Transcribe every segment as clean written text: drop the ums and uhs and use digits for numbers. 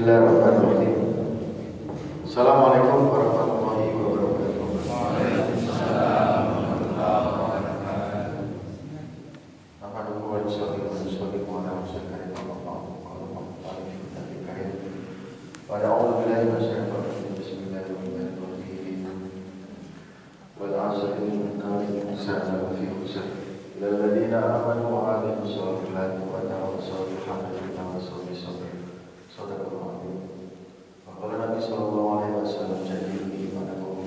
Bismillahirrahmanirrahim. Assalamualaikum warahmatullahi wabarakatuh. Waalaikumsalam warahmatullahi wabarakatuh. Nahmaduhu wa nusalli wa nusallimu ala rasulillah wa na'udzu billahi minasyaitonir rajim. Bismillahirrahmanirrahim. Wal 'asri innal insana lafi khusr illal ladzina amanu wa 'amilus solihati wa tawassaw bil haqqi wa tawassaw bis sabr. Shadaqallahu a'lam. Qala Nabi sallallahu alaihi wasallam, jadilu imanakum.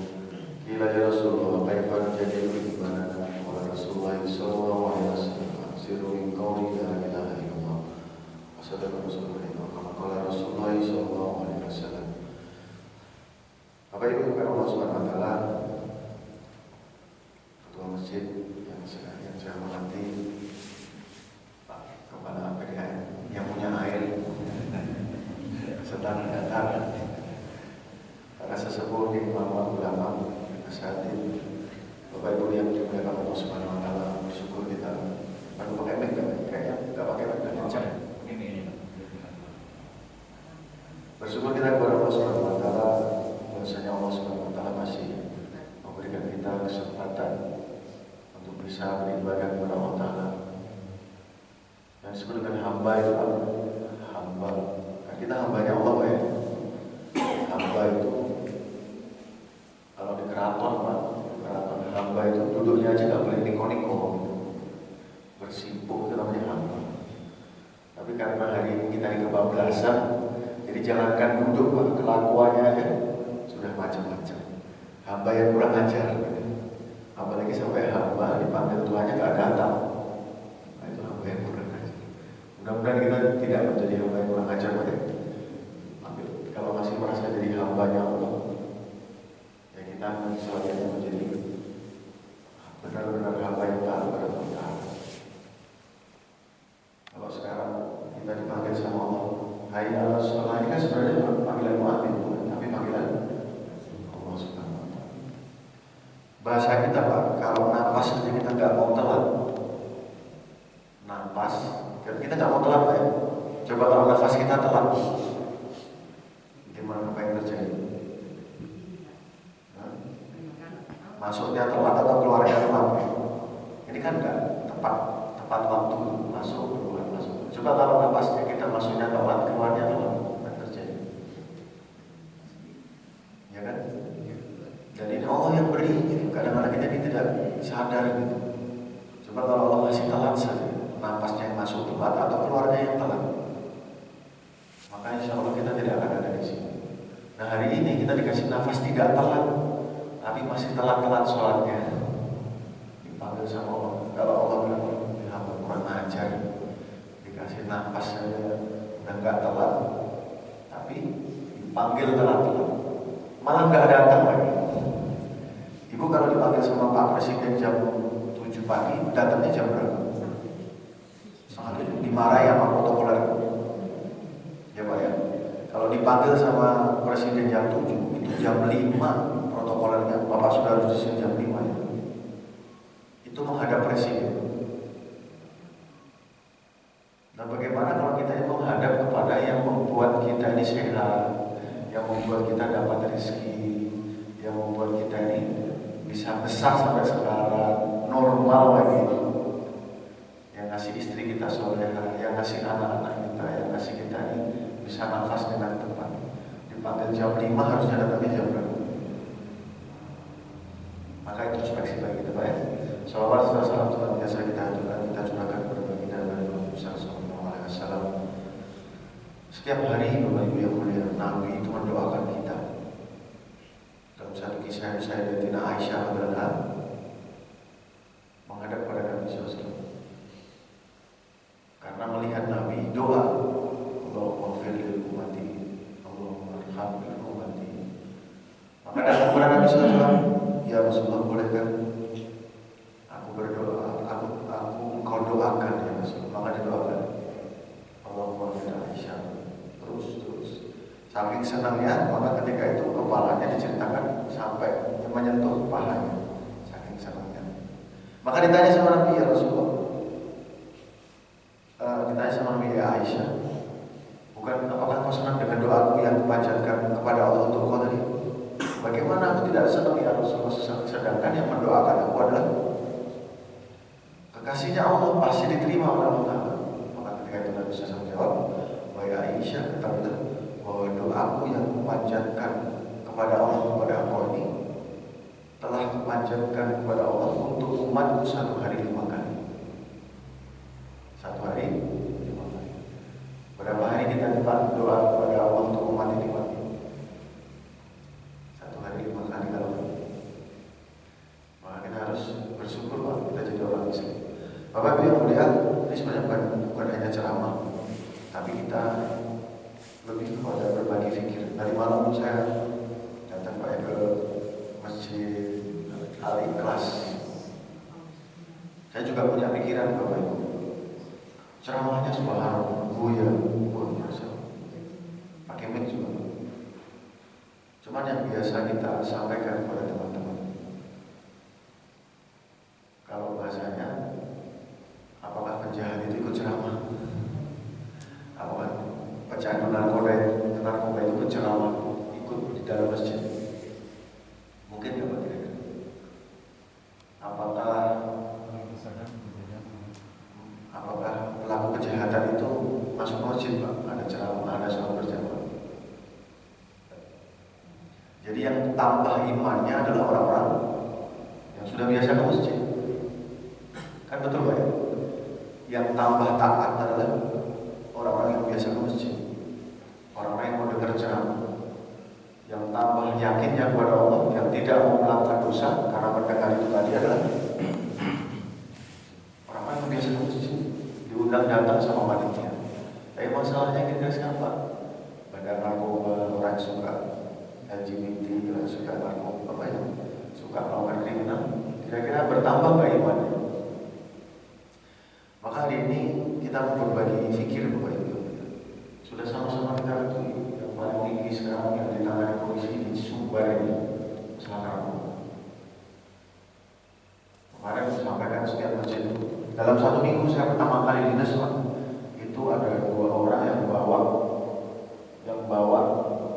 Qila ya Rasulullah, kaifa jadilu imanana? Qala Rasulullah sallallahu alaihi wasallam, siru min qawli la ilaha illallah wa sadaqa rasulullah. Kama qala Rasulullah sallallahu alaihi wasallam. Bapak Ibu yang Allah Subhanahu wa taala, ketua masjid yang saya hormati, Pak Kepala PDAM yang punya air sedang datang, para sesepuh di imam ulama, asatidz, Bapak Ibu yang dimuliakan Allah Subhanahu wa taala, bersyukur kita perlu pakai mic kayaknya enggak pakai mic dan kencang. Bersyukur kita kepada Allah Subhanahu wa taala, bahwasanya Allah Subhanahu wa taala masih memberikan kita kesempatan untuk bisa beribadah kepada Allah taala. Dan disebut dengan hamba itu hamba. Kita hambanya Allah ya. Hamba itu kalau di keraton Pak, keraton hamba itu duduknya aja nggak boleh niko-niko, bersimpuh, itu namanya hamba. Tapi karena hari ini kita di kebablasan, jadi jangankan duduk Pak, kelakuannya aja sudah macam-macam. Hamba yang kurang ajar, apalagi sampai hamba dipanggil tuanya nggak datang. Nah, itu hamba yang kurang ajar. Mudah-mudahan kita tidak menjadi hamba yang kurang ajar Pak ya. Kalau masih merasa jadi hambanya Allah, ya kita selanjutnya menjadi benar-benar hamba yang taat kepada Allah. Kalau sekarang kita dipanggil sama Allah, hai Allah Subhanahu, ini kan sebenarnya bukan panggilan mu'adzin, tapi panggilan Allah Subhanahu wa taala. Bahasa kita Pak, kalau napas saja kita nggak mau telat, napas, kita nggak mau telat Pak ya. Coba kalau nafas kita telat, gimana, apa yang terjadi? Masuknya telat atau keluarnya telat? Ini kan enggak tepat waktu masuk keluar masuk. Coba kalau napasnya kita masuknya telat, keluarnya telat, apa yang terjadi? Ya kan? Dan ini Allah yang beri. Gitu. Kadang-kadang kita tidak sadar gitu. Coba kalau Allah masih telat saja, napasnya yang masuk telat atau keluarnya yang telat, maka insya Allah kita tidak akan ada di sini. Nah hari ini kita dikasih nafas tidak telat, tapi masih telat-telat sholatnya. Dipanggil sama Allah. Kalau Allah bilang, ya hamba kurang ajar, dikasih nafas saja udah nggak telat, tapi dipanggil telat-telat, malah nggak datang lagi. Ibu kalau dipanggil sama Pak Presiden jam 7 pagi, datangnya jam berapa? Sangat dimarahi sama protokoler. Ya Pak ya. Kalau dipanggil sama Presiden jam 7, itu jam 5 protokolernya. Bapak sudah harus disini jam 5 ya. Itu menghadap Presiden. Nah bagaimana kalau kita ini menghadap kepada yang membuat kita ini sehat, yang membuat kita dapat rezeki, yang membuat kita ini bisa besar sampai sekarang, normal lagi, yang ngasih istri kita soleha, yang ngasih anak-anak kita, yang ngasih kita ini bisa nafas dengan tepat. Dipanggil jam 5 harusnya datangnya jam berapa? Maka introspeksi bagi kita Pak ya. Salawat serta salam Tuhan biasa kita aturkan, kita curahkan kepada baginda Nabi Muhammad sallallahu alaihi wasallam. Setiap hari Bapak Ibu yang mulia, Nabi itu mendoakan kita. Dalam satu kisah Sayyidatina Aisyah adalah menghadap pada Nabi SAW karena melihat Nabi doa, Allahumma firlil ummati, Allahumma arhamil ummati. Maka datang kepada Nabi SAW, ya Rasulullah bolehkan aku berdoa, engkau doakan ya Rasulullah. Maka didoakan, Allahumma firlil Aisyah. Terus saking senangnya, maka ketika itu kepalanya diceritakan sampai menyentuh pahanya, saking senangnya. Maka ditanya sama Nabi, ya Rasulullah, ditanya sama Nabi, ya Aisyah, Bukan apakah kau senang dengan doaku yang kupanjatkan kepada Allah untuk kau tadi? Bagaimana aku tidak senang ya Rasulullah, sedangkan yang mendoakan aku adalah kekasihnya Allah, pasti diterima oleh Allah Ta'ala. Maka ketika itu Nabi SAW jawab, wahai Aisyah, ketahuilah bahwa doaku yang kupanjatkan kepada Allah kepada engkau ini telah kupanjatkan kepada Allah untuk umatku 1 hari 5 kali. 1 hari 5 kali. Berapa hari kita dapat doa kepada Allah untuk umat ini, Pak? 1 hari 5 kali kalau. Maka kita harus bersyukur, Pak, kita jadi orang Islam. Bapak Ibu yang mulia, ini sebenarnya bukan hanya ceramah, tapi kita lebih kepada berbagi fikir. Dari malam saya datang Pak ke Masjid Al-Ikhlas. Saya juga punya pikiran, Bapak Ibu. Ceramahnya subhanallah, ya, luar biasa. Pakai mic juga. Cuman yang biasa kita sampaikan kepada teman-teman, kalau bahasanya, apakah penjahat itu ikut ceramah? Apakah pecandu narkoba itu ikut ceramah, ikut di dalam masjid? Mungkin nggak, Pak? Apakah pelaku kejahatan itu masuk masjid, Pak? Ada ceramah, ada sholat berjamaah. Jadi yang tambah imannya adalah orang-orang yang sudah biasa ke masjid. Kan betul, Pak? Yang tambah taat adalah orang-orang yang biasa ke masjid, orang-orang yang mau dengar ceramah, yang tambah yakinnya kepada Allah, yang tidak mau melakukan dosa karena mendengar itu tadi adalah orang-orang yang biasa ke masjid, diundang datang sama panitia. Tapi masalahnya kita sekarang, Pak, bandar narkoba, orang suka LGBT, orang suka narkoba, apa ya, suka melakukan kriminal, kira-kira bertambah nggak imannya? Maka hari ini kita berbagi fikir, Bapak Ibu. Sudah sama-sama kita ketahui yang paling tinggi sekarang yang ditangani polisi di Sumbar ini masalah narkoba. Kemarin saya sampaikan setiap masjid. Dalam 1 minggu saya pertama kali dinas, Pak, itu ada 2 orang yang bawa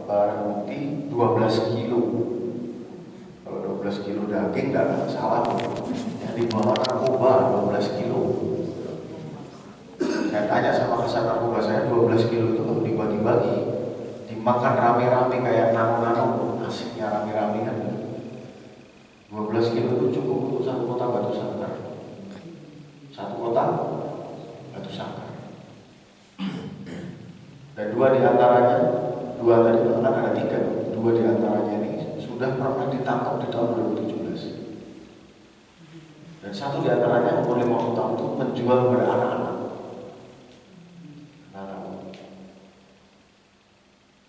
barang bukti 12 kilo. Kalau 12 kilo daging tidak ada salah. Yang dibawa narkoba 12 kilo. Saya tanya sama kasar narkoba saya, 12 kilo itu kalau dibagi-bagi, dimakan rame-rame kayak nano-nano, asiknya rame-rame kan. 12 kilo itu cukup untuk 1 kota Batu Sangkar. 1 kota Batu Sangkar. Dan 2 diantaranya, 2 tadi kan ada 3, 2 diantaranya ini sudah pernah ditangkap di tahun 2017. Dan 1 diantaranya umur 50 tahun itu menjual kepada anak-anak.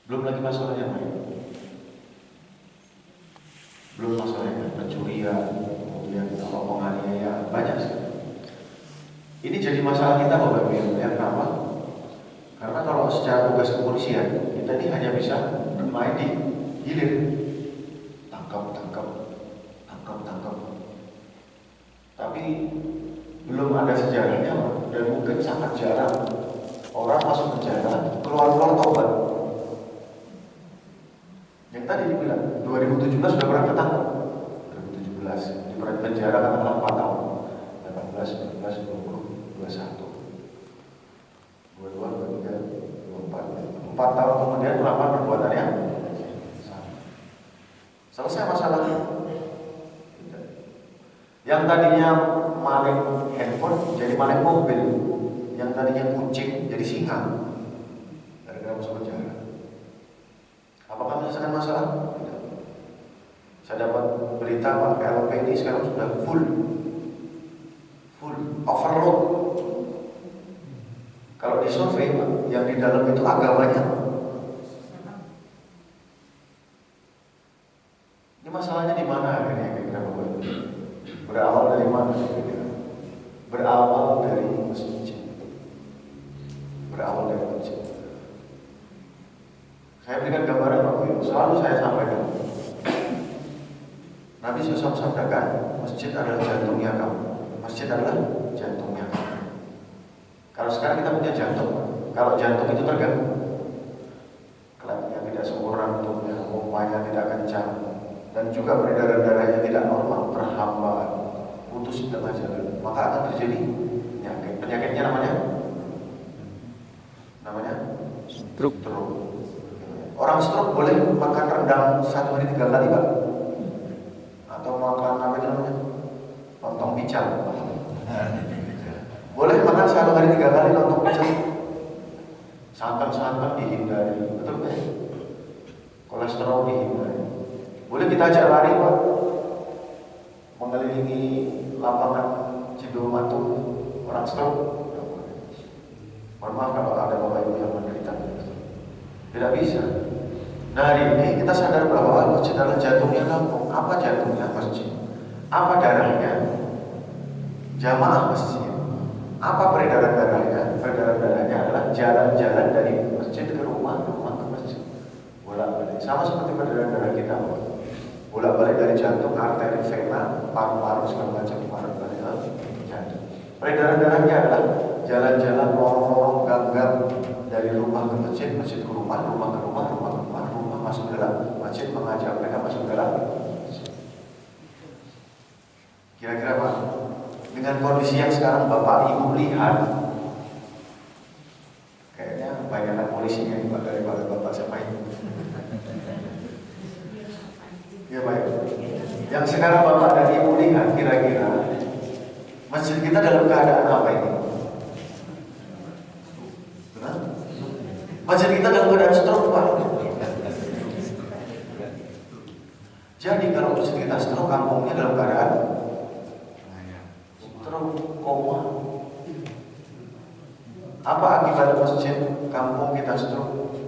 Belum lagi masalah yang lain. Belum masalah yang pencurian, kemudian penganiayaan, banyak sekali. Ini jadi masalah kita, Bapak Ibu. Kenapa? Karena kalau secara tugas kepolisian, kita ini hanya bisa bermain di hilir. Tangkap. Tapi belum ada sejarahnya, dan mungkin sangat jarang orang masuk penjara, keluar tobat. Yang tadi dibilang 2017 sudah pernah ketangkap. 2017 di penjara katakanlah 4 tahun. 18, 19, 20, 21, 22, 23, 24. 4 tahun kemudian melakukan perbuatannya sama. Selesai masalahnya. Yang tadinya maling handphone jadi maling mobil. Yang tadinya kucing jadi singa. Gara-gara masuk penjara. Apakah menyelesaikan masalah? Tidak. Saya dapat berita Pak, PLP ini sekarang sudah full overload. Kalau di survei Pak, yang di dalam itu agamanya. Ini masalahnya di mana akhirnya kira-kira Bapak Ibu? Berawal dari mana? Berawal dari masjid. Saya berikan gambaran Bapak Ibu, selalu saya sampaikan. Nabi SAW sabdakan, masjid adalah jantungnya kamu. Masjid adalah jantungnya kamu. Kalau sekarang kita punya jantung, kalau jantung itu terganggu, jantungnya, pompanya tidak kencang, dan juga peredaran darahnya tidak normal, berhambat, putus di tengah jalan, maka akan terjadi penyakit. Penyakitnya namanya stroke. Orang stroke boleh makan rendang 1 hari 3 kali, Pak? Atau makan apa itu namanya? Lontong pical. Boleh makan 1 hari 3 kali lontong pical? Santan dihindari, betul kan? Kolesterol dihindari. Boleh kita ajak lari, Pak? Mengelilingi lapangan Cidomatung orang stroke? Mohon maaf kalau ada bapak ibu yang menderita. Tidak bisa. Nah, hari ini kita sadar bahwa masjid adalah jantungnya kampung. Apa jantungnya masjid? Apa darahnya? Jamaah masjid. Apa peredaran darahnya? Peredaran darahnya adalah jalan-jalan dari masjid ke rumah ke masjid. Bolak-balik. Sama seperti peredaran darah kita. Bolak-balik dari jantung, arteri, vena, paru-paru, segala macam, bolak-balik ke jantung. Peredaran darahnya adalah jalan-jalan, lorong-lorong, gang-gang dari rumah ke masjid, masjid ke rumah, rumah ke rumah, rumah ke rumah, rumah masuk ke dalam masjid, mengajak mereka masuk ke dalam masjid. Kira-kira Pak, dengan kondisi yang sekarang Bapak Ibu lihat, kayaknya banyakkan polisinya Pak daripada Bapak siapa ini. Ya Pak, yang sekarang Bapak dan Ibu lihat, kira-kira masjid kita dalam keadaan apa ini? Masjid kita dalam keadaan stroke, Pak. Jadi kalau masjid kita stroke, kampungnya dalam keadaan stroke, koma. Apa akibat masjid kampung kita stroke?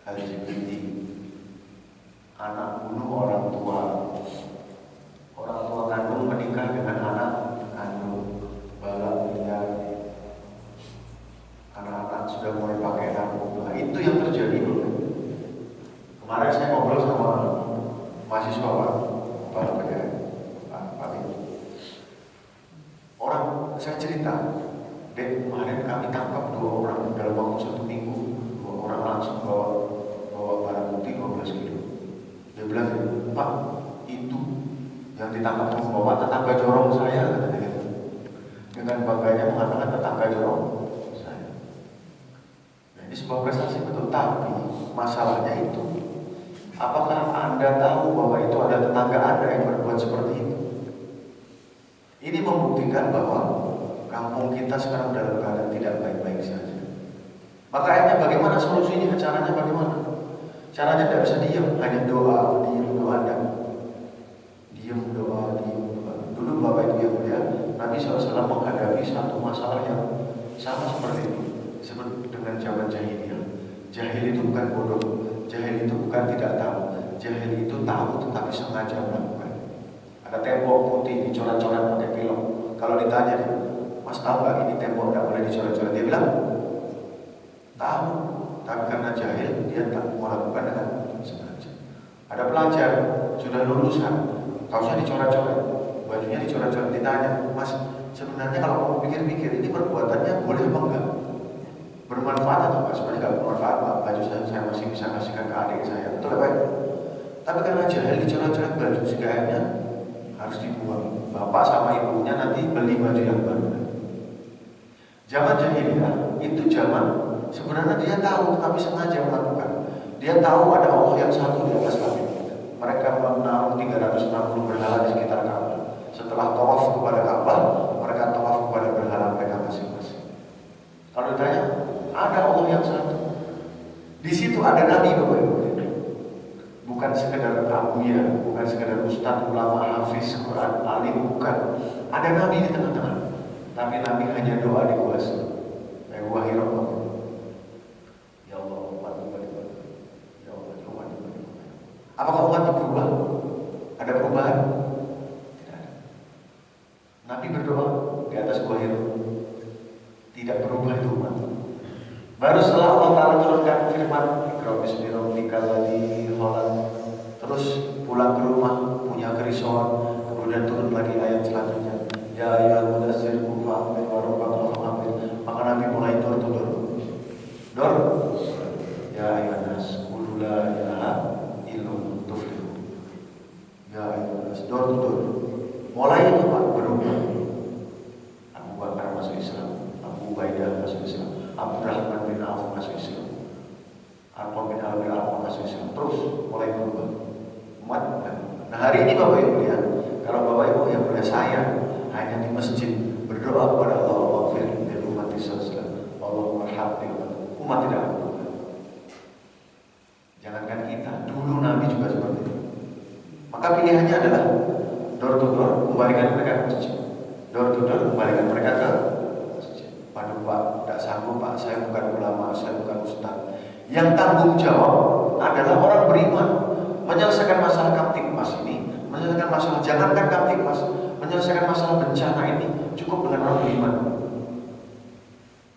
LGBT, anak bunuh orang tua kandung menikah dengan anak kandung, balap liar, anak-anak sudah mulai pakai narkoba. Itu yang terjadi. Kemarin saya ngobrol sama mahasiswa Pak PGRI, Pak Bim. Orang saya cerita, Dek, kemarin kami tangkap 2 orang dalam waktu 1 minggu. 2 orang langsung bawa barang bukti 12 kilo. Dia bilang, Pak, itu yang ditangkap membawa tetangga jorong saya, katanya gitu. Dengan bangganya mengatakan tetangga jorong saya. Nah, ini sebuah prestasi betul, tapi masalahnya itu, apakah Anda tahu bahwa itu ada tetangga Anda yang berbuat seperti itu? Ini membuktikan bahwa kampung kita sekarang dalam keadaan tidak baik-baik saja. Makanya bagaimana solusinya? Caranya bagaimana? Caranya tidak bisa diam, hanya doa, doa dan diam doa. Dulu Bapak Ibu yang mulia, Nabi SAW menghadapi satu masalah yang sama seperti itu, disebut dengan zaman jahiliyah. Jahil itu bukan bodoh, jahil itu bukan tidak tahu, jahil itu tahu tetapi sengaja melakukan. Ada tembok putih dicoret-coret pakai pilok. Kalau ditanya dia, Mas tahu nggak ini tembok tidak boleh dicoret-coret? Dia bilang tahu, tapi karena jahil dia tak melakukan dengan sengaja. Ada pelajar sudah lulusan, kaosnya dicoret-coret, bajunya dicoret-coret. Ditanya, Mas sebenarnya kalau kamu pikir-pikir ini perbuatannya boleh apa enggak? Bermanfaat atau enggak? Sebenarnya enggak bermanfaat, Pak. Baju saya masih bisa kasihkan ke adik saya, betul ya Pak? Tapi karena jahil dicoret-coret baju, sehingga akhirnya harus dibuang. Bapak sama ibunya nanti beli baju yang baru. Zaman jahiliyah itu zaman sebenarnya dia tahu tapi sengaja melakukan. Dia tahu ada Allah yang satu di atas langit. Mereka menaruh 360 berhala di sekitar Ka'bah. Setelah tawaf kepada Ka'bah, mereka tawaf kepada berhala mereka masing-masing. Kalau ditanya, ada Allah yang satu. Di situ ada Nabi, Bapak Ibu. Bukan sekedar abuya, bukan sekedar ustadz, ulama, hafiz, Quran, alim, bukan. Ada Nabi di tengah-tengah. Tapi Nabi hanya doa di kuasa. Wahi Rabbah. Ya Allah, umat. Ya Allah, umat. Apakah umatnya berubah? Ada perubahan? Tidak ada. Nabi berdoa di atas wahi Rabbah. Tidak berubah itu umat. Baru setelah Allah Ta'ala turunkan firman terus pulang ke rumah punya kerisauan, kemudian turun lagi ayat selanjutnya, ya ayyuhal mudaththir qum fa'anzir wa rabbaka fakabbir. Maka Nabi mulai dor, ya ayyuhan nas qul la ilaha door to door. Mulai itu Pak berubah. Abu Bakar masuk Islam, Abu Ubaidah masuk Islam, Abdurrahman bin Auf masuk Islam, Arqam bin Abi Arqam masuk Islam. Terus mulai berubah. Umat. Nah hari ini Bapak Ibu lihat, kalau Bapak Ibu yang punya saya hanya di masjid berdoa kepada Allah, wafir dan umat Islam, Allah merhamati umat tidak akan berubah. Jangankan kita, dulu Nabi juga seperti itu. Maka pilihannya adalah door to door, kembalikan mereka ke masjid. Door to door, kembalikan mereka ke masjid. Waduh Pak, tidak sanggup Pak, saya bukan ulama, saya bukan ustaz. Yang tanggung jawab adalah orang beriman. Menyelesaikan masalah Kamtibmas ini, menyelesaikan masalah jangankan Kamtibmas, menyelesaikan masalah bencana ini cukup dengan orang beriman.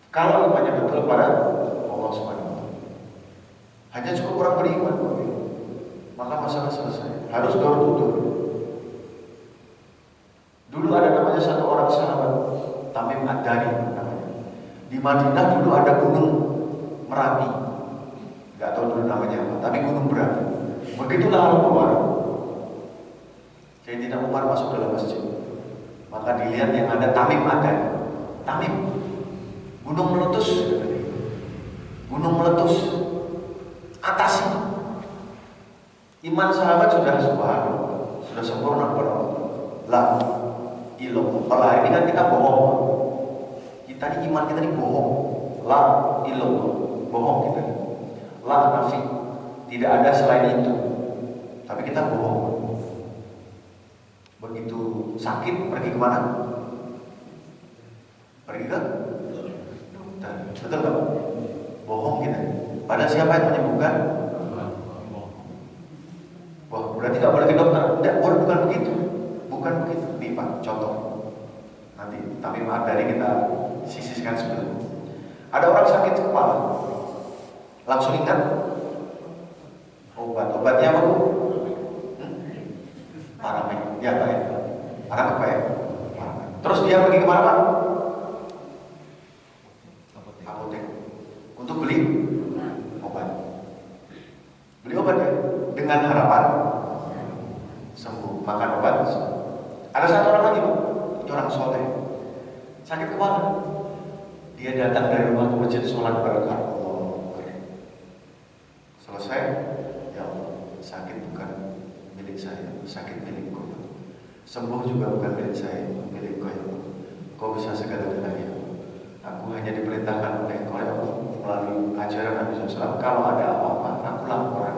Kalau imannya betul pada Allah SWT, hanya cukup orang beriman, maka masalah selesai. Harus door to door. Dulu ada namanya satu orang sahabat, Tamim Ad-Dari namanya. Di Madinah dulu ada gunung Merapi, nggak tahu dulu namanya apa, tapi gunung berapi. Begitulah hal keluar. Sayyidina Umar masuk dalam masjid. Maka dilihat yang ada Tamim ada. Tamim, gunung meletus. Gunung meletus. Atas itu. Iman sahabat sudah subhanallah, sudah sempurna kepada Allah. La ilallah. Kalau hari ini kan kita bohong. Kita ini iman kita ini bohong. La ilallah. Bohong kita. La nafi. Tidak ada selain itu. Tapi kita bohong. Begitu sakit pergi kemana? Pergi ke dokter. Betul nggak? Bohong kita. Padahal siapa yang menyembuhkan? Wah, berarti nggak boleh ke dokter? Tidak, bukan begitu. Bukan begitu. Nih Pak, contoh. Nanti, tapi maaf dari kita sisihkan sebelum. Ada orang sakit kepala, langsung ingat obatnya apa Bu? Paramek, ya Pak ya. Paramek Pak ya. Terus dia pergi kemana Pak? Apotek. Untuk beli obat. Beli obat ya, dengan harapan sembuh. Makan obat. Ada satu orang lagi Pak, itu orang soleh, sakit kepala. Dia datang dari rumah ke masjid sholat berkah. Selesai. Ya Allah, sakit bukan milik saya, sakit milikku. Sembuh juga bukan milik saya, milikku ya Allah. Kau bisa segala-galanya. Aku hanya diperintahkan oleh Allah melalui ajaran Nabi SAW. Kalau ada apa-apa, aku laporkan.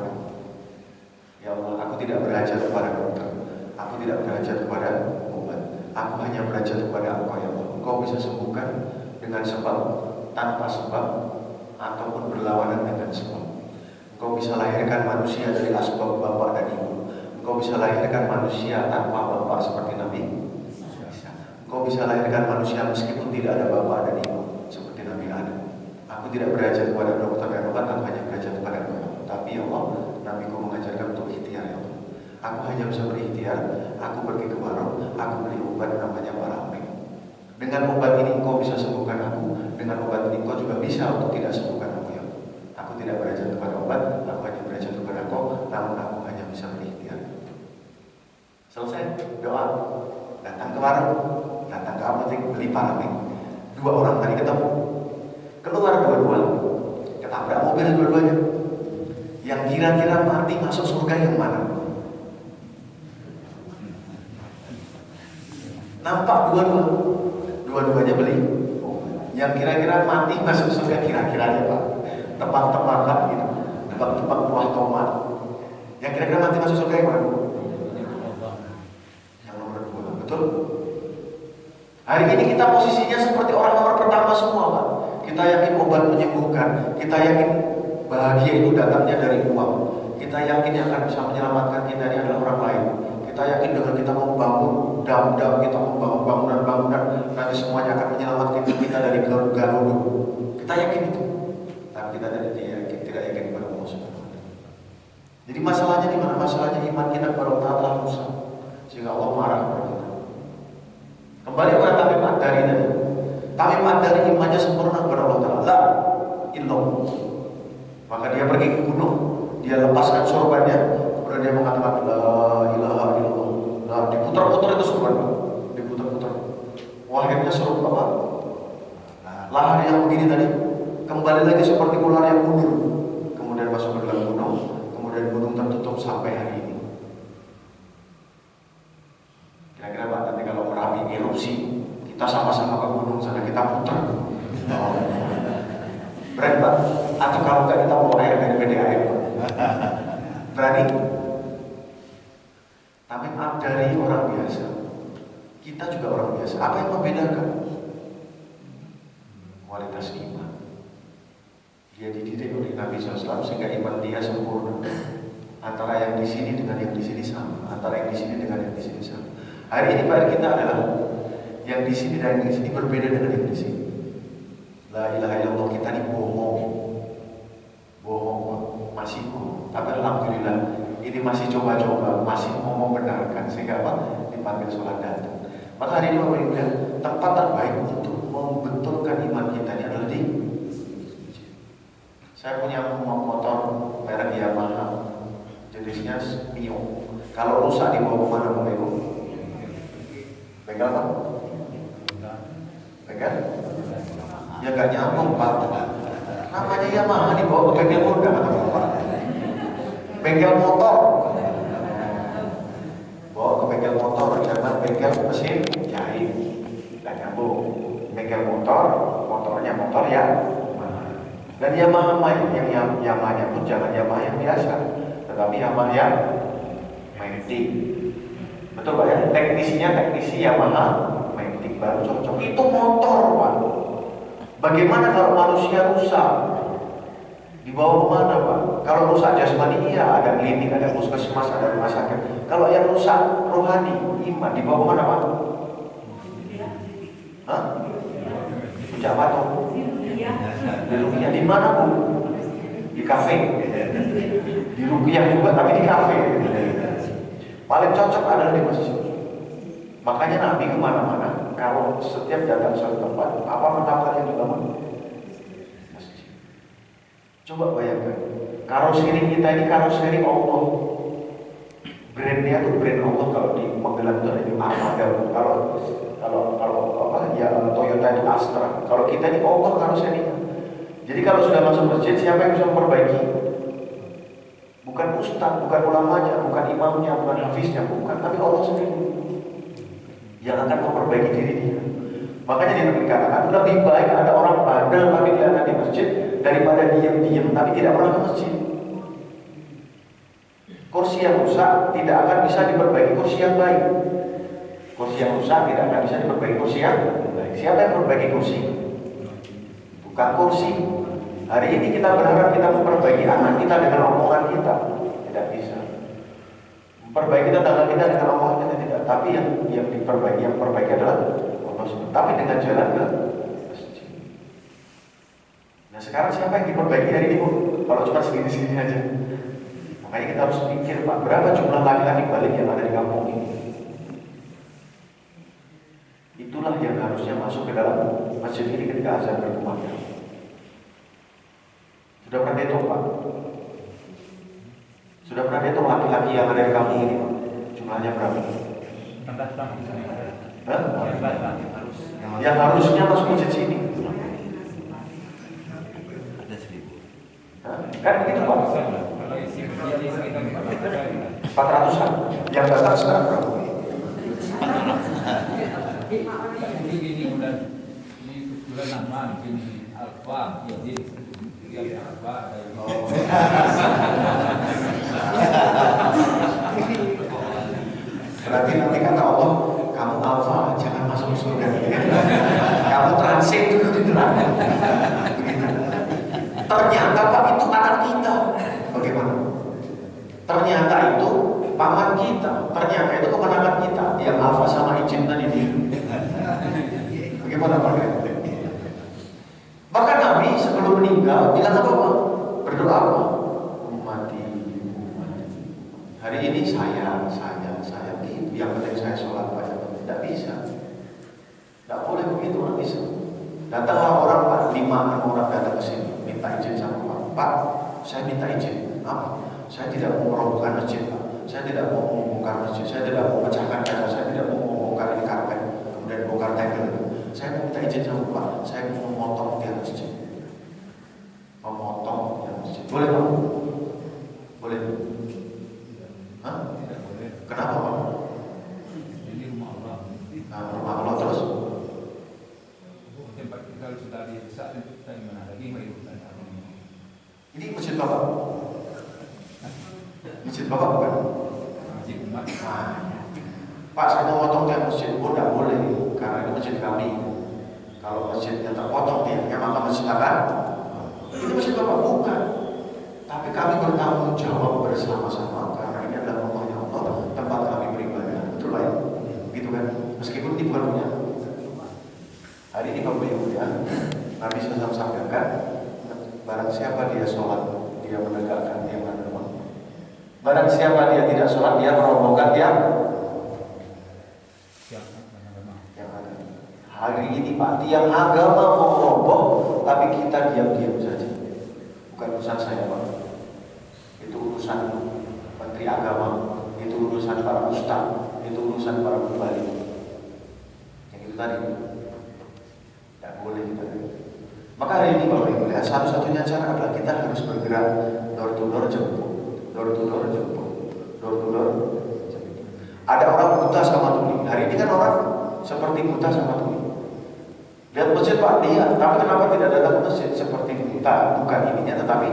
Ya Allah, aku tidak berhajat kepada dokter, aku tidak berhajat kepada obat. Aku hanya berhajat kepada Engkau ya Allah. Engkau bisa sembuhkan dengan sebab, tanpa sebab, ataupun berlawanan dengan sebab. Engkau bisa lahirkan manusia dari asbab bapak dan ibu. Engkau bisa lahirkan manusia tanpa bapak seperti Nabi Isa. Engkau bisa lahirkan manusia meskipun tidak ada bapak dan ibu seperti Nabi Adam. Aku tidak berhajat kepada dokter dan obat, aku hanya berhajat kepada Engkau. Tapi ya Allah, Nabi-Ku mengajarkan untuk ikhtiar ya Allah. Aku hanya bisa berikhtiar. Aku pergi ke warung, aku beli obat namanya Paramek. Dengan obat ini Engkau bisa sembuhkan aku. Dengan obat ini Engkau juga bisa untuk tidak sembuhkan aku ya Allah. Aku tidak berhajat kepada obat, aku hanya berhajat kepada Engkau, namun aku hanya bisa berikhtiar. Selesai doa, datang ke warung, datang ke apotek, beli Paramek. Dua orang tadi ketemu, keluar dua-dua, ketabrak mobil dua-duanya. Yang kira-kira mati masuk surga yang mana? Nampak dua-duanya beli. Yang kira-kira mati masuk surga, kira-kiranya Pak, tebak-tebakan gitu, tebak-tebak buah tomat. Yang kira-kira mati masuk surga yang mana? Yang nomor 2, betul? Hari ini kita posisinya seperti orang nomor pertama semua Pak. Kita yakin obat menyembuhkan, kita yakin bahagia itu datangnya dari uang, kita yakin yang akan bisa menyelamatkan kita ini adalah orang lain. Kita yakin dengan kita membangun dam-dam, kita membangun bangunan-bangunan, nanti semuanya akan menyelamatkan kita dari garudu. Kita yakin itu, tapi kita tidak yakin kepada Allah Subhanahu. Jadi masalahnya di mana? Masalahnya iman kita kepada Allah telah rusak, sehingga Allah marah kepada kita. Kembali kepada Tamim Ad-Dari tadi. Tamim Ad-Dari imannya sempurna kepada Allah Taala. Illallah. Maka dia pergi ke gunung, dia lepaskan sorbannya, kemudian dia mengatakan la ilaha illallah. Nah, lahar yang begini tadi kembali lagi seperti ular yang mundur, kemudian masuk ke dalam gunung, kemudian gunung tertutup sampai hari ini. Kira-kira Pak, nanti kalau Merapi erupsi, kita sama-sama ke gunung sana, kita putar. Berani Pak? Atau kalau nggak kita bawa air dari PDAM? Berani? Tapi maaf, dari orang biasa, kita juga orang biasa. Apa yang membedakan? Kualitas iman. Dia dididik oleh Nabi SAW sehingga iman dia sempurna. Antara yang di sini dengan yang di sini sama, antara yang di sini dengan yang di sini sama. Hari ini PR kita adalah yang di sini dan yang di sini berbeda dengan yang di sini. La ilaha illallah, kita ini bohong, masih bohong. Tapi alhamdulillah ini masih coba-coba, masih mau membenarkan sehingga apa? Dipanggil sholat datang. Maka hari ini Bapak Ibu, tempat terbaik untuk membetulkan iman kita ini adalah di. Saya punya motor merek Yamaha, jenisnya Mio. Kalau rusak dibawa kemana Bapak Ibu? Bengkel apa? Bengkel? Ya gak nyambung Pak. Namanya Yamaha dibawa ke bengkel muda kata Bapak. Bengkel motor. Bawa ke bengkel motor, jangan bengkel mesin jahit. Gak nyambung. Bengkel motor, motornya motor ya. Dan Yamaha yang Yamaha pun jangan Yamaha yang biasa, tetapi Yamaha yang Matic. Betul Pak ya? Teknisinya teknisi Yamaha Matic baru cocok. Itu motor Pak. Bagaimana kalau manusia rusak? Dibawa kemana Pak? Kalau rusak jasmani iya, ada klinik, ada puskesmas, ada rumah sakit. Kalau yang rusak rohani, iman, dibawa kemana Pak? Hah? Puncak Batu. Di Rukiah di mana Bu? Di kafe. Di Rukiah juga tapi di kafe. Paling cocok adalah di masjid. Makanya Nabi kemana-mana, kalau setiap datang suatu tempat, apa pertama kali yang dibangun? Masjid. Coba bayangkan, karoseri kita ini karoseri Allah. Brandnya tuh brand Allah. Kalau di penggelar itu ada di Armada. Kalau apa ya Toyota itu Astra. Kalau kita ini Allah karoserinya. Jadi kalau sudah masuk masjid, siapa yang bisa memperbaiki? Bukan ustaz, bukan ulamanya, bukan imamnya, bukan hafiznya, bukan, tapi Allah sendiri yang akan memperbaiki diri dia. Makanya dia dikatakan lebih baik ada orang bandel tapi dia ada di masjid daripada diam-diam tapi tidak pernah ke masjid. Kursi yang rusak tidak akan bisa diperbaiki kursi yang baik. Kursi yang rusak tidak akan bisa diperbaiki kursi yang baik. Siapa yang memperbaiki kursi? Bukan kursi. Hari ini kita berharap kita memperbaiki anak kita dengan omongan kita, tidak bisa. Memperbaiki tetangga kita dengan omongan kita tidak. Tapi yang diperbaiki, yang perbaiki adalah Allah. Tapi dengan jalan ke masjid. Nah sekarang siapa yang diperbaiki hari ini Bu? Kalau cuma segini-segini aja. Makanya kita harus pikir Pak, berapa jumlah laki-laki balik yang ada di kampung ini? Itulah yang harusnya masuk ke dalam masjid ini ketika azan berkumandang. Sudah pernah dihitung Pak? Sudah pernah dihitung laki-laki yang ada di kampung ini Pak? Jumlahnya berapa? Yang harusnya masuk masjid sini. Ada 1.000. Kan begitu Pak? 400-an. Yang datang sekarang berapa? Ini bulan Rahman, ini Alfa, ini Alfa. Berarti nanti kata Allah, kamu alfa, jangan masuk surga. Kamu transit dulu di neraka. Ternyata Pak itu anak kita. Bagaimana? Ternyata itu paman kita. Ternyata itu kemenangan kita. Yang alfa sama izin tadi dia. Bagaimana Pak? Bahkan Nabi sebelum meninggal bilang apa Pak? Berdoa apa? Ummati. Hari ini saya gitu. Yang penting saya sholat banyak. Tidak bisa. Tidak boleh begitu, tidak bisa. Datanglah orang Pak, 5 orang datang ke sini, minta izin sama Pak. Pak, saya minta izin. Apa? Saya tidak mau merobohkan masjid Pak. Saya tidak mau membongkar masjid. Saya tidak mau pecahkan kaca. Saya tidak mau membongkar ini karpet. Kemudian bongkar tegel. saya mau minta izin sama Pak, saya mau memotong tiang masjid. Memotong tiang masjid, boleh Pak? Boleh? Hah? Tidak boleh. Kenapa Pak? Ini rumah Allah. Nah, rumah Allah terus? Tempat tinggal sudah dirusak dan kita gimana lagi mau ikutan ini? Ini masjid Bapak? Masjid Bapak bukan? Masjid umat. Nah, Pak, saya mau potong tiang masjid. Oh, tidak boleh, karena ini masjid kami. Kalau masjidnya terpotong tiangnya, maka masjid akan. Ini masjid Bapak bukan. Tapi kami bertanggung jawab bersama-sama karena ini adalah rumahnya Allah, tempat kami beribadah. Betul Pak ya? Gitu kan? Meskipun ini bukan punya. Hari ini Bapak Ibu ya, Nabi SAW sampaikan, barang siapa dia sholat, dia menegakkan tiang agama. Barang siapa dia tidak sholat, dia merobohkan tiang agama. Hari ini Pak, tiang agama mau roboh, tapi kita diam-diam saja. Bukan urusan saya Pak. Itu urusan Menteri Agama, itu urusan para ustaz, itu urusan para pembalik. Yang itu tadi. Tidak boleh kita. Maka hari ini Bapak Ibu lihat, satu-satunya cara adalah kita harus bergerak door to door jemput, door to door jemput, door to door jemput. Ada orang buta sama tuli. Hari ini kan orang seperti buta sama tuli. Lihat masjid Pak, dia. Tapi kenapa tidak datang ke masjid seperti buta? Bukan ininya, tetapi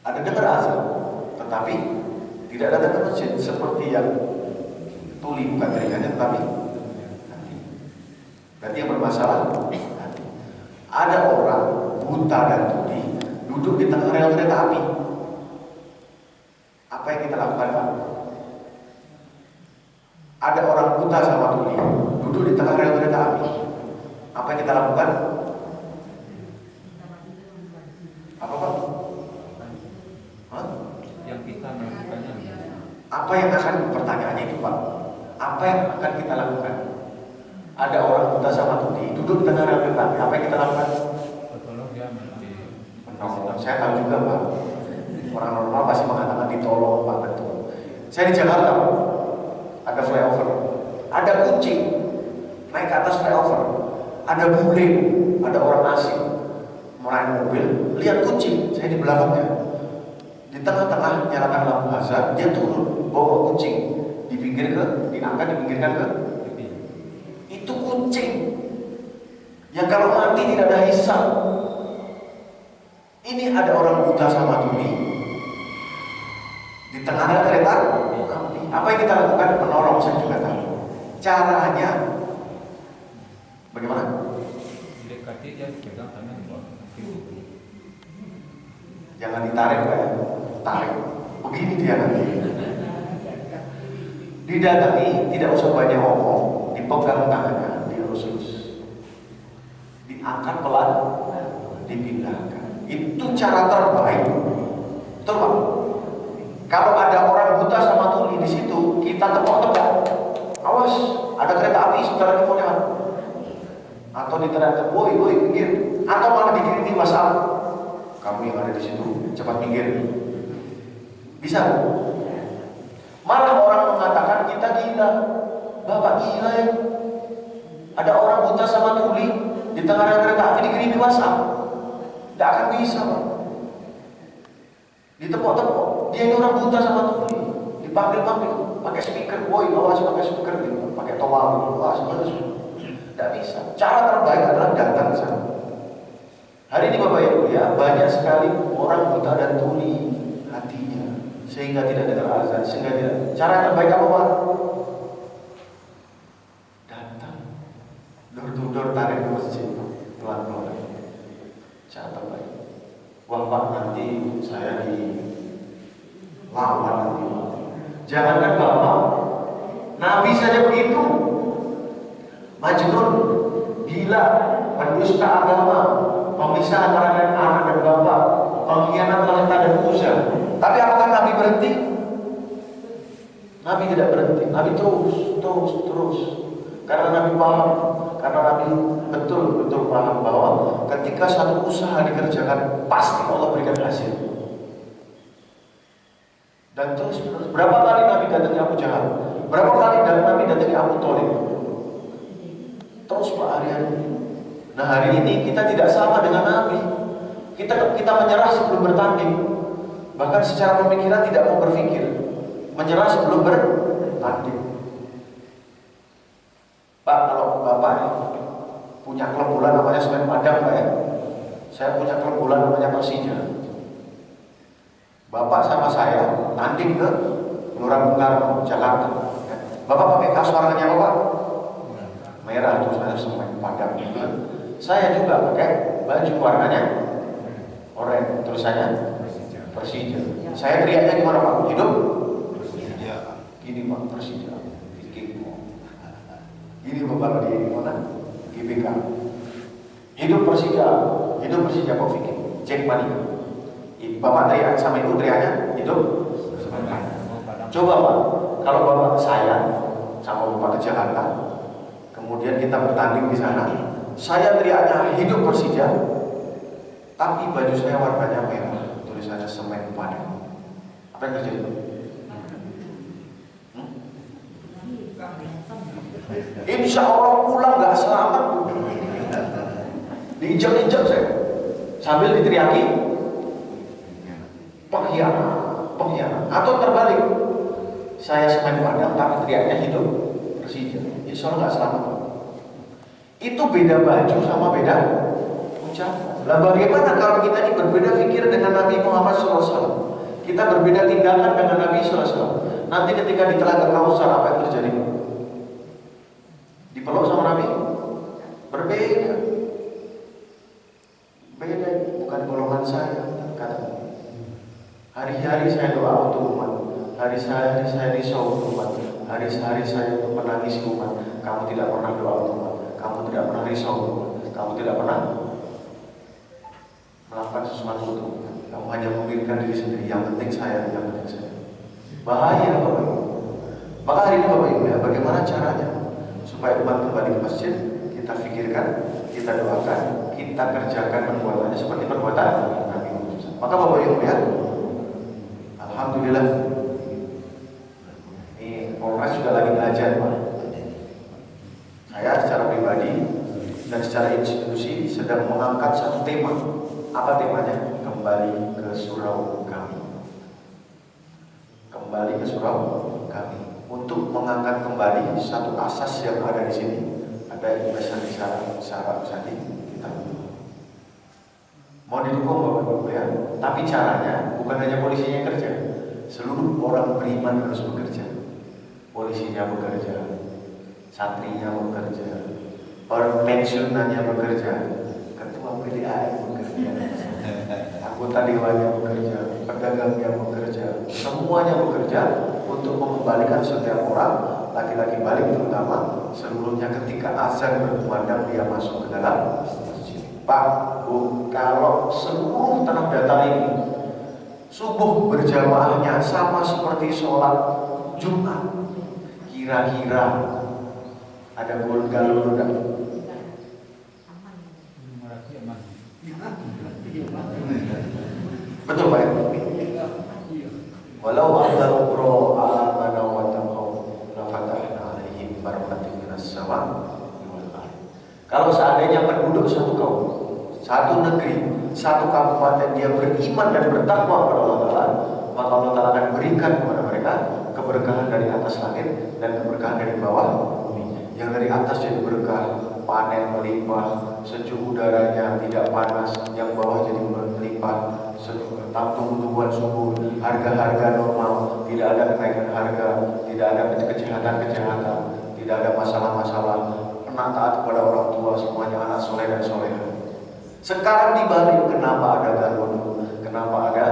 ada dengar azan, tetapi tidak datang ke masjid seperti yang tuli, bukan telinganya, tetapi berarti yang bermasalah. Ada orang buta dan tuli duduk di tengah rel kereta api. Apa yang kita lakukan Pak? Ada orang buta sama tuli duduk di tengah rel kereta api. Apa yang kita lakukan? Apa Pak? Hah? Yang kita melakukannya. Apa yang akan pertanyaannya itu Pak? Apa yang akan kita lakukan? Ada orang buta sama tuli duduk di tengah rel kereta api. Apa yang kita lakukan? Bertolong dia Menolong. Saya tahu juga Pak. Orang normal pasti mengatakan ditolong Pak, betul. Saya di Jakarta Pak, ada flyover, ada kucing naik ke atas flyover, ada bule, ada orang asing meraih mobil, lihat kucing, saya di belakangnya, di tengah-tengah nyalakan lampu hazard, dia turun bawa kucing, diangkat dipinggirkan ke, itu kucing yang kalau mati tidak ada hisab. Ini ada orang buta sama tuli di tengah kereta api. Apa yang kita lakukan? Menolong. Saya juga tahu caranya bagaimana? Dekati dia pegang tangan Jangan ditarik Pak ya. Tarik begini dia nanti. Didatangi, tidak usah banyak ngomong, dipegang tangannya, dielus-elus, diangkat pelan, dipindahkan. Itu cara terbaik. Betul Pak? Kalau ada orang buta sama tuli di situ, kita tepok-tepok. Awas, ada kereta api sebentar lagi mau lewat. Atau diteriakkan, woi, minggir. Atau malah dikirimi WhatsApp. Kamu yang ada di situ, cepat minggir. Bisa? Malah orang mengatakan kita gila. Bapak gila ya. Ada orang buta sama tuli di tengah rel kereta api dikirimi WhatsApp. Tidak akan bisa Pak. Ditepok-tepok. Dia ini orang buta sama tuli. Dipanggil-panggil pakai speaker, woi awas pakai speaker gitu, pakai toa gitu, awas terus. Tidak bisa. Cara terbaik adalah datang ke sana. Hari ini Bapak Ibu ya, banyak sekali orang buta dan tuli hatinya, sehingga tidak dengar azan, sehingga tidak. Cara terbaik apa Pak? Datang. Door to door, tarik ke masjid, pelan-pelan. Cara terbaik. Wah Pak, nanti saya dilawan nanti. Jangankan Bapak, Nabi saja begitu. Majnun, gila, pendusta agama, pemisah antara anak dan bapak, pengkhianat Lata dan Uzza. Tapi apakah Nabi berhenti? Nabi tidak berhenti. Nabi terus. Karena Nabi paham, karena Nabi betul-betul paham bahwa ketika satu usaha dikerjakan, pasti Allah berikan hasil. Dan terus. Berapa kali Nabi datangi Abu Jahal? Berapa kali Nabi datangi Abu Thalib? terus Pak hari-hari. Nah hari ini kita tidak sama dengan Nabi. Kita menyerah sebelum bertanding. Bahkan secara pemikiran tidak mau berpikir. Menyerah sebelum bertanding. Pak, kalau Bapak punya klub bola namanya Semen Padang Pak ya. Saya punya klub bola namanya Persija. Bapak sama saya tanding ke Gelora Bung Karno, Jakarta. Bapak pakai kaos warnanya apa Pak? Merah, tulisannya Semen Padang. Saya juga pakai baju warnanya oranye, tulisannya Persija. Saya teriaknya gimana Pak? Hidup Persija. Gini Pak, Persija. Gini Bapak di mana? GBK. Hidup Persija. Hidup Persija Pak Fikri. Jack Mania. Bapak teriak sama ibu teriaknya hidup. Coba Pak, kalau Bapak saya sama Bapak ke Jakarta, kemudian kita bertanding di sana, saya teriaknya hidup Persija, tapi baju saya warnanya merah, tulisannya Semen Padang. Apa yang terjadi? Insya Allah pulang nggak selamat, diinjak-injak saya, sambil diteriaki pengkhianat, atau terbalik, saya Semen Padang tapi teriaknya hidup Persija, insya Allah nggak selamat. Itu beda baju sama beda ucapan. Lah bagaimana kalau kita ini berbeda pikir dengan Nabi Muhammad SAW? Kita berbeda tindakan dengan Nabi SAW. Nanti ketika di Telaga Kausar apa yang terjadi? Dipeluk sama Nabi? Berbeda. Beda, bukan golongan saya. Kata hari-hari saya doa untuk umat, hari-hari saya risau untuk umat, hari-hari saya untuk menangis umat. Kamu tidak pernah doa untuk umat, kamu tidak pernah risau untuk umat, kamu tidak pernah melakukan sesuatu untuk umat. Kamu hanya memikirkan diri sendiri. Yang penting saya, yang penting saya. Bahaya Bapak Ibu. Maka hari ini Bapak Ibu ya, bagaimana caranya supaya umat kembali ke masjid? Kita pikirkan, kita doakan, kita kerjakan perbuatannya seperti perbuatan Nabi Muhammad. Maka Bapak Ibu ya, alhamdulillah, ini Polres juga lagi belajar Pak. Saya secara pribadi dan secara institusi sedang mengangkat satu tema. Apa temanya? Kembali ke surau kami. Kembali ke surau kami. Untuk mengangkat kembali satu asas yang ada di sini. Ada yang syarat tadi kita mau didukung Bapak-Bapak ya. Tapi caranya bukan hanya polisinya yang kerja. Seluruh orang beriman harus bekerja. Polisinya bekerja, santrinya bekerja, pensiunannya bekerja, ketua PDAM bekerja, anggota dewannya bekerja, pedagangnya bekerja, semuanya bekerja untuk mengembalikan setiap orang, laki-laki balik terutama, seluruhnya ketika azan berkumandang dia masuk ke dalam masjid. Pak, Bu, kalau seluruh tanah datar ini subuh berjamaahnya sama seperti sholat Jumat, kira-kira ada galur enggak? Betul Pak? Walau adzakru amana wa taqaw la fatahna alaihim barakatin minas sama wal ardh. Kalau seandainya penduduk satu kaum, satu negeri, satu kabupaten dia beriman dan bertakwa kepada Allah Ta'ala, maka Allah Ta'ala akan berikan kepada mereka keberkahan dari atas langit dan keberkahan dari bawah bumi. Yang dari atas jadi berkah, panen melimpah, sejuk udaranya tidak panas, yang bawah jadi melimpah, tumbuhan subur, harga-harga normal, tidak ada kenaikan harga, tidak ada kejahatan-kejahatan, tidak ada masalah-masalah, anak taat kepada orang tua, semuanya anak soleh dan soleha. Sekarang dibalik, kenapa ada gangguan, kenapa ada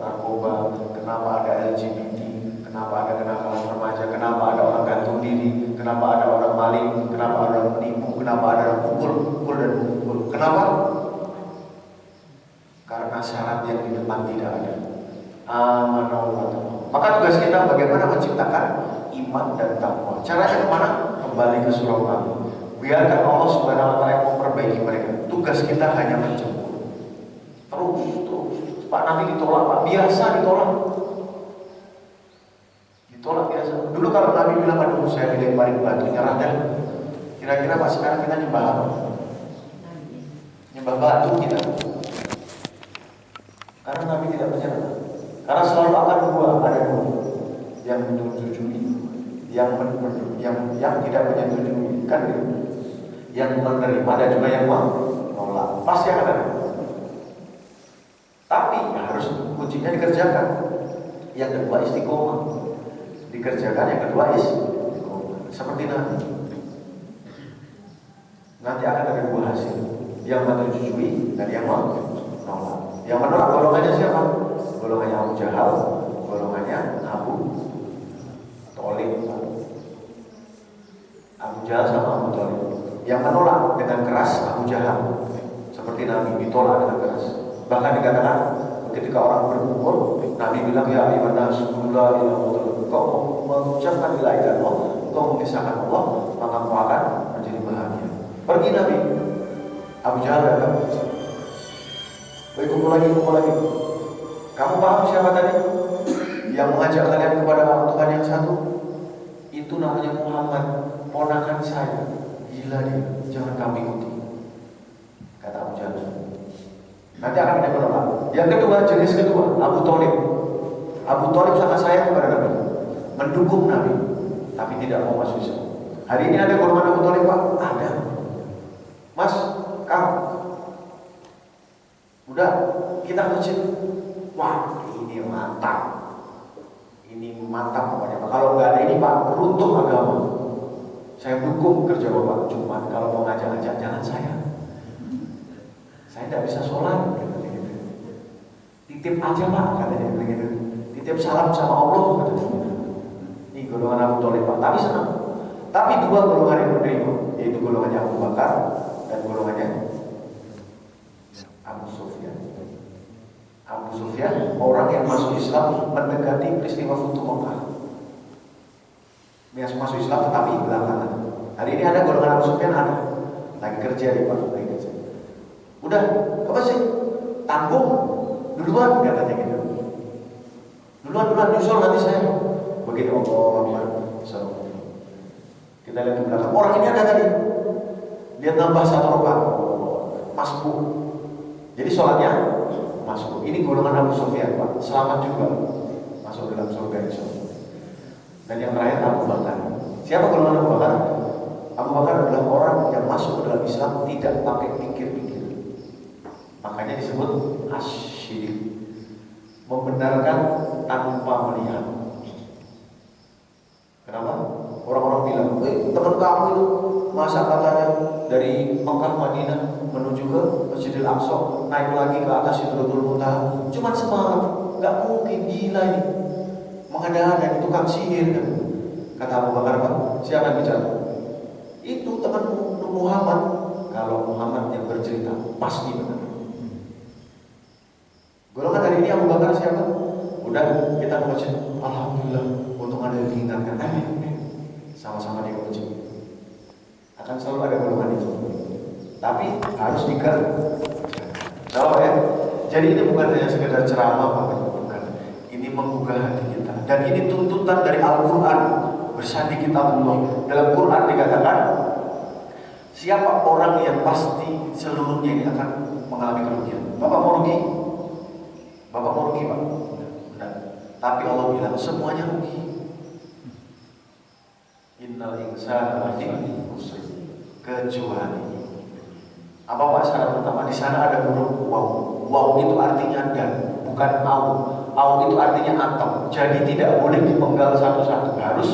narkoba, kenapa ada LGBT, kenapa ada kenakalan remaja, kenapa ada orang gantung diri, kenapa ada orang maling, kenapa ada orang menipu, kenapa ada orang pukul dan pukul. Kenapa? Karena syarat yang di depan tidak ada. Maka tugas kita bagaimana menciptakan iman dan takwa. Caranya kemana? Kembali ke surau kami. Biarkan Allah Subhanahu wa Ta'ala memperbaiki mereka. Tugas kita hanya menjemput. Terus. Pak Nabi ditolak, Pak. Biasa ditolak. Ditolak biasa. Dulu kalau Nabi bilang, aduh saya dilempari batu, nyerah dah. Kira-kira Pak sekarang kita nyembah apa? Nyembah batu kita. Karena Nabi tidak menyerah. Karena selalu akan ada dua yang menyetujui, yang tidak menyetujui, kan gitu. Yang menerima dan juga yang menolak. Pasti akan ada. Tapi harus kuncinya dikerjakan. Yang kedua istiqomah. Dikerjakan, yang kedua istiqomah. Seperti nanti akan ada dua hasil. Yang menyetujui dan yang menolak. Yang menolak golongannya siapa? Golongannya Abu Jahal, golongannya Abu Thalib. Abu Jahal sama Abu Thalib. Yang menolak dengan keras Abu Jahal, seperti Nabi ditolak dengan keras. Bahkan dikatakan ketika orang berkumpul, Nabi bilang ya ayuhan nas la ilaha illallah. Kau mengucapkan la ilaha illallah, kau mengisahkan Allah, maka kau akan menjadi bahagia. Pergi Nabi. Abu Jahal datang. Kumpul lagi. Kamu paham siapa tadi? Yang mengajak kalian kepada Tuhan yang satu? Itu namanya Muhammad, ponakan saya. Gila dia, jangan kamu ikuti. Kata Abu Jahal. Nanti akan ada menolak. Yang kedua, jenis kedua, Abu Thalib. Abu Thalib sangat sayang kepada Nabi, mendukung Nabi, tapi tidak mau masuk Islam. Hari ini ada golongan Abu Thalib, Pak? Ada. Mas, kamu udah kita masjid. Wah, ini mantap. Ini mantap pokoknya. Kalau nggak ada ini Pak, runtuh agama. Saya dukung kerja Bapak. Cuma kalau mau ngajak-ngajak jangan saya. Saya tidak bisa sholat. Titip aja Pak, katanya begitu. Titip salam sama Allah, katanya. Ini golongan Abu Thalib Pak. Tapi senang. Tapi dua golongan yang menerima, yaitu golongannya Abu Bakar dan golongannya Abu Sufyan. Abu Sufyan orang yang masuk Islam mendekati peristiwa Futuh Mekah. Dia masuk Islam tetapi belakangan. Hari ini ada golongan Abu Sufyan ada. Lagi kerja di Pak, lagi kerja. Udah, apa sih? Tanggung duluan katanya gitu. Duluan nyusul nanti saya. Begitu Allah so. Kita lihat ke belakang. Orang ini ada tadi. Dia tambah 1 rakaat. Masbuk. Jadi sholatnya masuk. Ini golongan Abu Sufyan Pak. Selamat juga masuk dalam surga insyaallah. Dan yang terakhir Abu Bakar. Siapa golongan Abu Bakar? Abu Bakar adalah orang yang masuk ke dalam Islam tidak pakai pikir-pikir. Makanya disebut asyidik. Membenarkan tanpa melihat. Kenapa? Orang-orang bilang, teman kamu itu masa katanya dari Mekah Madinah menuju ke Masjidil Aqsa, naik lagi ke atas Sidratul Muntaha, cuma semalam, nggak mungkin, gila ini, mengada-ada, itu tukang sihir kan? Kata Abu Bakar, Pak, siapa yang bicara? Itu teman Muhammad. Kalau Muhammad yang bercerita, pasti benar. Golongan hari ini Abu Bakar siapa? Udah kita ke masjid, alhamdulillah, untuk ada yang diingatkan, sama-sama di masjid. Akan selalu ada golongan itu. Tapi harus dikerjakan. Ya. Jadi ini bukan hanya sekedar ceramah, bukan. Ini menggugah hati kita. Dan ini tuntutan dari Al-Quran. Bersandi kitabullah. Dalam Quran dikatakan, siapa orang yang pasti seluruhnya ini akan mengalami kerugian. Bapak mau rugi? Bapak mau rugi, Pak? Benar. Tapi Allah bilang semuanya rugi. Innal insana lafi khusr. Kecuali apa Pak syarat pertama? Di sana ada huruf waw. Waw itu artinya dan, bukan au. Au itu artinya atau. Jadi tidak boleh dipenggal satu-satu. Harus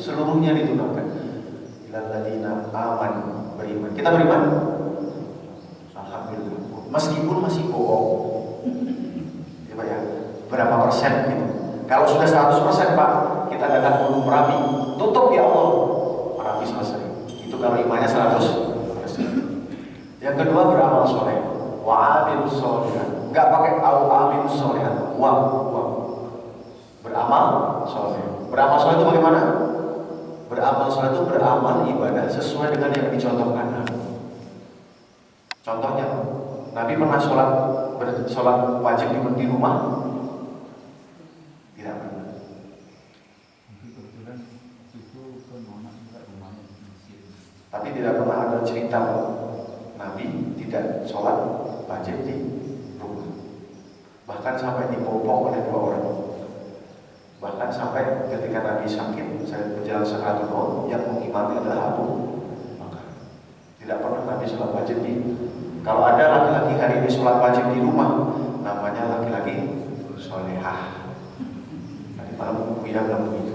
seluruhnya ditunaikan. Ilal ladzina amanu, beriman. Kita beriman? Alhamdulillah. Meskipun masih bohong. Ya, ya. Berapa persen gitu. Kalau sudah 100% Pak, kita datang gunung Merapi. Tutup ya Allah. Merapi selesai. Itu kalau imannya 100%. Yang kedua beramal soleh. Wa amilus solihat. Enggak pakai au amilus solihat. Wa. Beramal soleh. Beramal soleh itu bagaimana? Beramal soleh itu beramal ibadah sesuai dengan yang dicontohkan. Contohnya, Nabi pernah sholat wajib di rumah? Tidak pernah. Tapi tidak pernah ada cerita Nabi tidak sholat wajib di rumah. Bahkan sampai dipopok oleh 2 orang. Bahkan sampai ketika Nabi sakit, saya berjalan sakratul maut, yang mengimami adalah Abu Bakar. Tidak pernah Nabi sholat wajib di. Kalau ada laki-laki hari ini sholat wajib di rumah, namanya laki-laki solehah. Tadi malam Buya bilang begitu.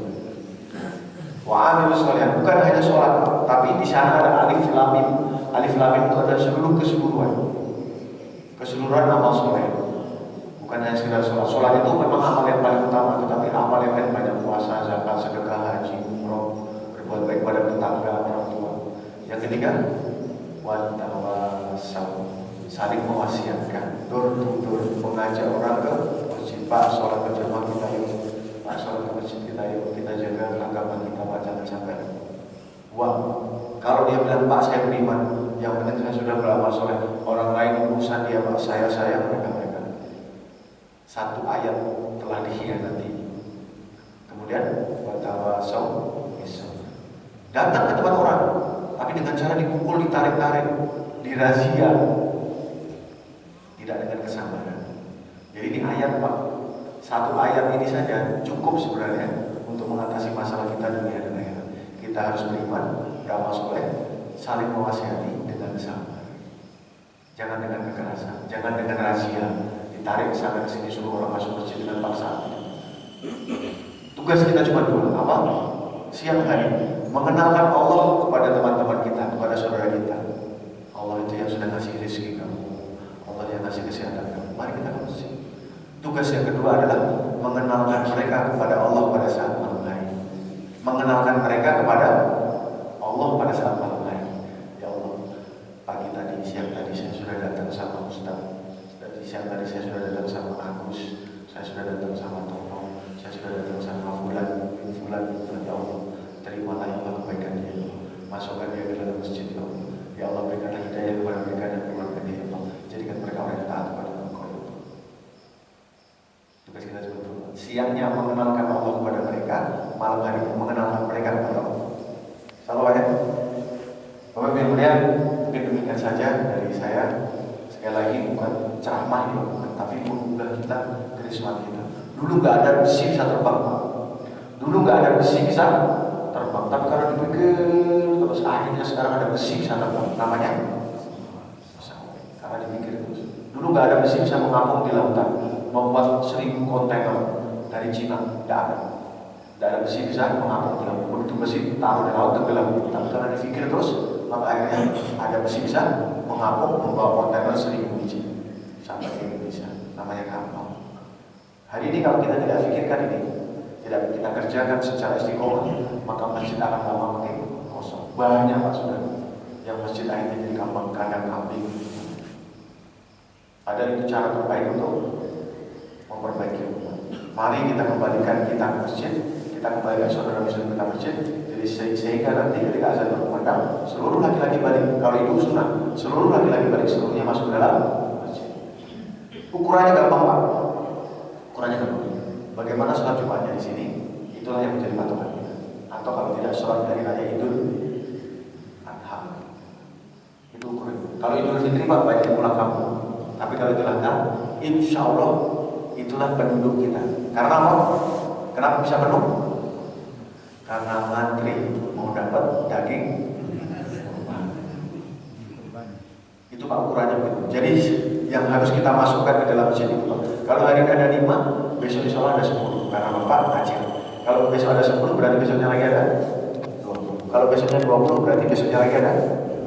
Wa amilus solehah, bukan hanya sholat, tapi di sana ada alif lam mim. Alif lam mim itu adalah seluruh keseluruhan amal soleh. Bukan hanya sekedar sholat. Sholat itu memang amal yang paling utama, tetapi amal yang lain banyak: puasa, zakat, sedekah, haji, umroh, berbuat baik pada tetangga, orang tua. Yang ketiga, watawasau, saling mewasiatkan, door to door, mengajak orang ke masjid. Pak, sholat berjamaah kita yuk. Pak, sholat ke masjid kita yuk. Kita jaga agama kita, Pak, jangan sampai. Wah, kalau dia bilang, Pak, saya beriman, yang penting saya sudah beramal soleh. Orang lain urusan dia, Pak, saya mereka. Satu ayat telah dikhianati. Kemudian watawasau bisabr, datang ke tempat orang, tapi dengan cara dipukul, ditarik-tarik, dirazia, tidak dengan kesabaran. Jadi ini ayat, Pak, satu ayat ini saja cukup sebenarnya untuk mengatasi masalah kita dunia dan akhirat. Kita harus beriman, beramal soleh, saling mewasihati dengan sabar. Jangan dengan kekerasan, jangan dengan razia, ditarik sana ke sini, suruh orang masuk masjid dengan paksaan. Tugas kita cuma 2, apa? Siang hari mengenalkan Allah kepada teman-teman kita, kepada saudara kita. Allah itu yang sudah ngasih rezeki kamu, Allah yang ngasih kesehatan kamu. Mari kita ke masjid. Tugas yang kedua adalah mengenalkan mereka kepada Allah pada saat malam hari. Mengenalkan mereka kepada Allah pada saat malam hari. Ya Allah, pagi tadi, siang tadi saya sudah datang sama Ustaz. Siang tadi saya sudah datang sama Agus, saya sudah datang sama Tono, saya sudah datang sama Fulan. Ya Allah, terimalah ya Allah kebaikan dia, masukkan dia ke dalam masjid ya Allah. Ya Allah, berikanlah hidayah kepada mereka dan keluarga dia ya Allah. Jadikan mereka orang yang taat kepada Engkau ya Allah. Tugas kita cuma 2. Siangnya mengenalkan Allah kepada mereka, malam hari mengenalkan mereka kepada Allah. Salam ya. Bapak Ibu yang mulia, mungkin demikian saja dari saya. Sekali lagi bukan ceramah ini, tapi mengunggah kita kerisman kita. Dulu nggak ada besi bisa terbang, Pak. Dulu nggak ada besi bisa terbang, tapi kalau dipikir terus akhirnya sekarang ada besi bisa terbang. Namanya karena dipikir terus. Dulu nggak ada besi bisa mengapung di lautan, membuat 1000 kontainer dari Cina, nggak ada. Nggak ada besi bisa mengapung di lautan. Begitu besi taruh di laut tenggelam. Tapi karena dipikir terus, maka akhirnya ada besi bisa mengapung membawa kontainer 1000 biji sampai ke Indonesia. Namanya kapal. Hari ini kalau kita tidak pikirkan ini, tidak kita kerjakan secara istiqomah, maka masjid akan lama makin kosong. Banyak Pak saudara yang masjid akhirnya jadi kandang kambing. Padahal itu cara terbaik untuk memperbaiki umat. Mari kita kembalikan kita ke masjid, kita kembalikan saudara muslim kita masjid. Jadi sehingga nanti ketika azan berkumandang, seluruh laki-laki balik. Kalau itu sunnah, seluruh laki-laki balik, seluruhnya masuk ke dalam masjid. Ukurannya gampang Pak. Ukurannya gampang. Bagaimana sholat Jumatnya di sini? Itulah yang menjadi patokan kita. Atau kalau tidak, sholat dari raya Idul Adha. Itu ukuran. Kalau Idul Fitri Pak, baiknya pulang kampung. Tapi kalau Idul Adha, insya Allah itulah penduduk kita. Karena apa? Kenapa bisa penuh? Karena ngantri mau dapat daging kurban. Itu Pak ukurannya begitu. Jadi yang harus kita masukkan ke dalam masjid itu Pak. Kalau hari ini ada 5, besok insya Allah ada 10. Karena Bapak kacil. Kalau besok ada 10 berarti besoknya lagi ada 20. Kalau besoknya 20 berarti besoknya lagi ada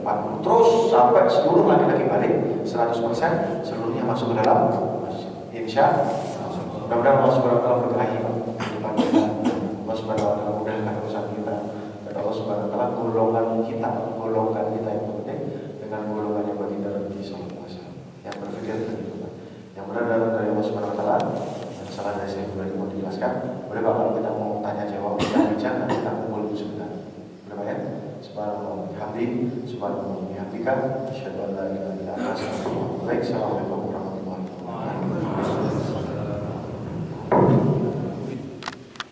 40. Terus sampai seluruh laki-laki balik 100%, seluruhnya masuk ke dalam masjid. Insya Allah. Mudah-mudahan Allah Subhanahu wa taala berkahi Pak. Allah Subhanahu wa taala mudahkan urusan kita. Dan Allah Subhanahu wa taala golongan kita yang penting dengan golongannya baginda Nabi sallallahu alaihi wasallam. Yang berpikir begitu Pak. Yang benar dari Allah Subhanahu wa taala. Yang salah dari saya boleh mau dijelaskan. Boleh Pak kalau kita mau tanya jawab kita bincang dan kita kumpul sebentar. Boleh Pak ya? Subhanallah bihamdi, subhanallah bihamdika, asyhadu an la ilaha illa anta, astaghfiruka wa atubu ilaik. Assalamualaikum.